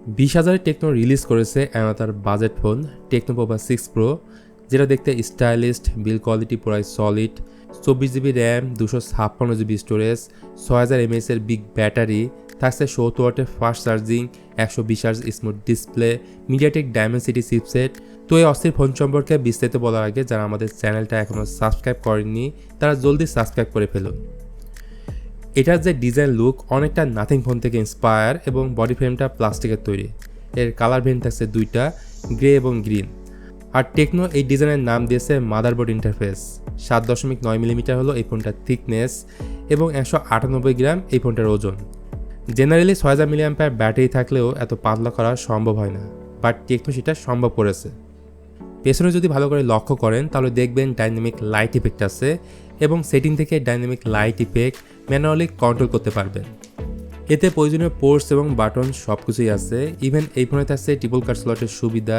20,000 techno release করেছে তার budget phone techno Pova 6 pro, যেটা দেখতে স্টাইলিস্ট, বিল কোয়ালিটি পুরাই solid, 24 GB RAM, 256 GB storage, 6000 mAh এর বিগ ব্যাটারি, থাকছে 70 ওয়াটের fast charging, 120 hertz smooth display, MediaTek Dimensity chipset. তো এই অস্থির ফোন সম্পর্কে বিস্তারিত বলার আগে যারা আমাদের চ্যানেলটা এখনও সাবস্ক্রাইব করেননি তারা জলদি সাবস্ক্রাইব করে ফেলুন। এটার যে ডিজাইন লুক অনেকটা নাথিং ফোন থেকে ইন্সপায়ার এবং বডি ফ্রেমটা প্লাস্টিকের তৈরি। এর কালার ভেরিয়েন্ট থাকছে দুইটা, গ্রে এবং গ্রিন। আর টেকনো এই ডিজাইনের নাম দিয়েছে মাদারবোর্ড ইন্টারফেস। 7.9 মিলিমিটার হলো এই ফোনটার থিকনেস এবং 198 গ্রাম এই ফোনটার ওজন। জেনারেলি 6000 mAh ব্যাটারি থাকলেও এত পাতলা করা সম্ভব হয় না, বাট টেকনো সেটা সম্ভব করেছে। পেছনে যদি ভালো করে লক্ষ্য করেন তাহলে দেখবেন ডাইনামিক লাইট ইফেক্ট আছে এবং সেটিং থেকে dynamic light effect manually control করতে পারবেন। এতে প্রয়োজনীয় পোর্টস এবং বাটন সব কিছুই আছে। ইভেন এই ফোনে আছে ট্রিপল কাট স্লটের সুবিধা,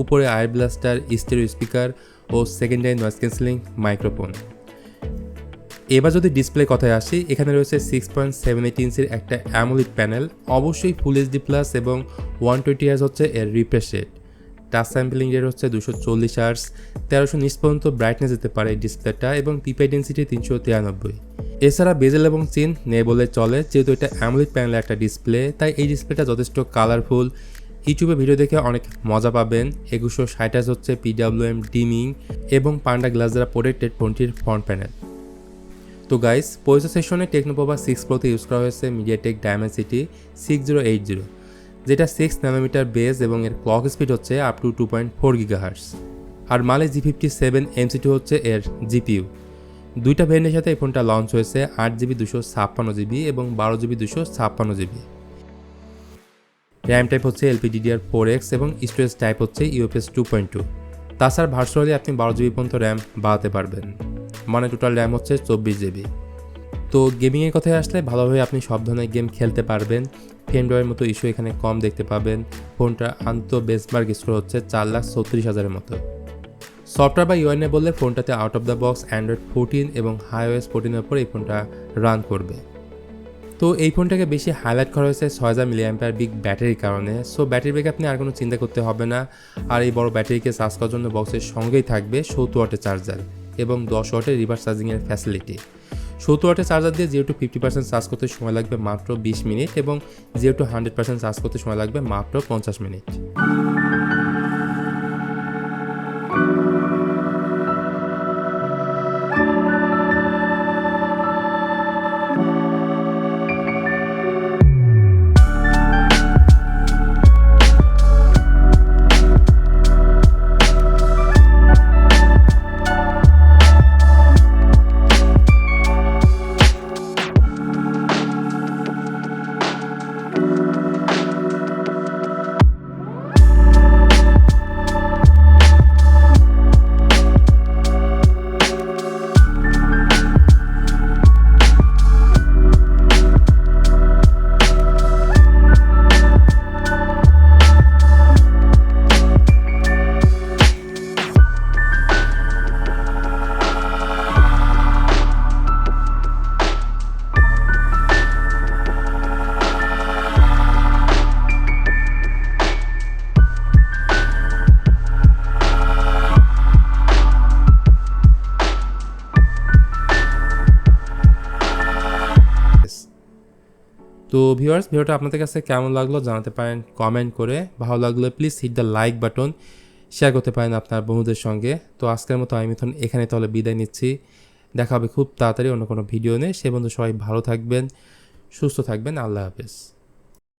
উপরে আয়ার ব্লাস্টার, স্টেরিও স্পিকার ও সেকেন্ডারি নয়েজ ক্যান্সেলিং মাইক্রোফোন। এবার যদি ডিসপ্লে কথায় আসি, এখানে রয়েছে 6.78 ইঞ্চির একটা অ্যামোলেড প্যানেল, অবশ্যই ফুল এইচডি প্লাস এবং 120 হার্জ হচ্ছে এর refresh rate. Touch sampling rate হচ্ছে 240 হার্জ, 1300 নিচ পর্যন্ত ব্রাইটনেস দিতে পারে এই ডিসপ্লেটা এবং পিপাই ডেন্সিটি 393। এছাড়া বেজেল এবং চিন নেই বলে চলে, যেহেতু এটা অ্যামোলেড প্যানেলের একটা ডিসপ্লে, তাই এই ডিসপ্লেটা যথেষ্ট কালারফুল। ইউটিউবে ভিডিও দেখে অনেক মজা পাবেন। 2160 হার্জ হচ্ছে PWM ডিমিং এবং পান্ডা গ্লাস দ্বারা প্রোটেক্টেড ফোনটির ফ্রন্ট প্যানেল। তো গাইস, প্রসেসর সেকশনে টেকনো পোভা 6 প্রোতে ইউজ করা হয়েছে মিডিয়াটেক ডায়মেনসিটি 6080, যেটা 6 ন্যানোমিটার বেস এবং এর ক্লক স্পিড হচ্ছে আপ টু 2.4 GHz। আর মালে G57 MC2 হচ্ছে এর জিপিইউ। দুইটা ভেরিয়েন্টের সাথে এই ফোনটা লঞ্চ হয়েছে 8GB 256GB এবং 12GB 256GB। র্যাম টাইপ হচ্ছে LPDDR4X এবং স্টোরেজ টাইপ হচ্ছে UFS 2.2। তাছাড়া ভার্চুয়ালি আপনি 12GB পর্যন্ত র্যাম বাড়াতে পারবেন, মানে টোটাল র্যাম হচ্ছে 24GB। তো গেমিংয়ের কথায় আসলে ভালোভাবে আপনি সব ধরনের গেম খেলতে পারবেন। ফ্রেমড্রয়ের মতো ইস্যু এখানে কম দেখতে পাবেন। ফোনটা বেঞ্চমার্ক স্কোর হচ্ছে 4,36,000-এর মতো। সফটওয়্যার বা ইউআই বললে ফোনটাতে out of the box Android 14 এবং iOS 14-এর উপর এই ফোনটা রান করবে। তো এই ফোনটাকে বেশি হাইলাইট করা হয়েছে 6000 mAh বিগ ব্যাটারির কারণে। সো ব্যাটারি ব্যাক আপনি আর কোনো চিন্তা করতে হবে না। আর এই বড় ব্যাটারিকে চার্জ করার জন্য বক্সের সঙ্গেই থাকবে 70 ওয়াটের চার্জার এবং 10 ওয়াটের রিভার্স চার্জিংয়ের ফ্যাসিলিটি। 70 ওয়াটের চার্জার দিয়ে 0 to 50% চার্জ করতে সময় লাগবে মাত্র 20 মিনিট এবং 0 to 100% চার্জ করতে সময় লাগবে মাত্র 50 মিনিট। তো ভিউয়ার্স, ভিডিওটা আপনাদের কাছে কেমন লাগলো জানাতে পারেন কমেন্ট করে। ভালো লাগলে please hit the like button, share করতে পারেন আপনার বন্ধুদের সঙ্গে। তো আজকের মতো আমি মিথুন এখানে তাহলে বিদায় নিচ্ছি। দেখা হবে খুব তাড়াতাড়ি অন্য কোনো ভিডিও নিয়ে। সে বন্ধু সবাই ভালো থাকবেন, সুস্থ থাকবেন। আল্লাহ হাফেজ।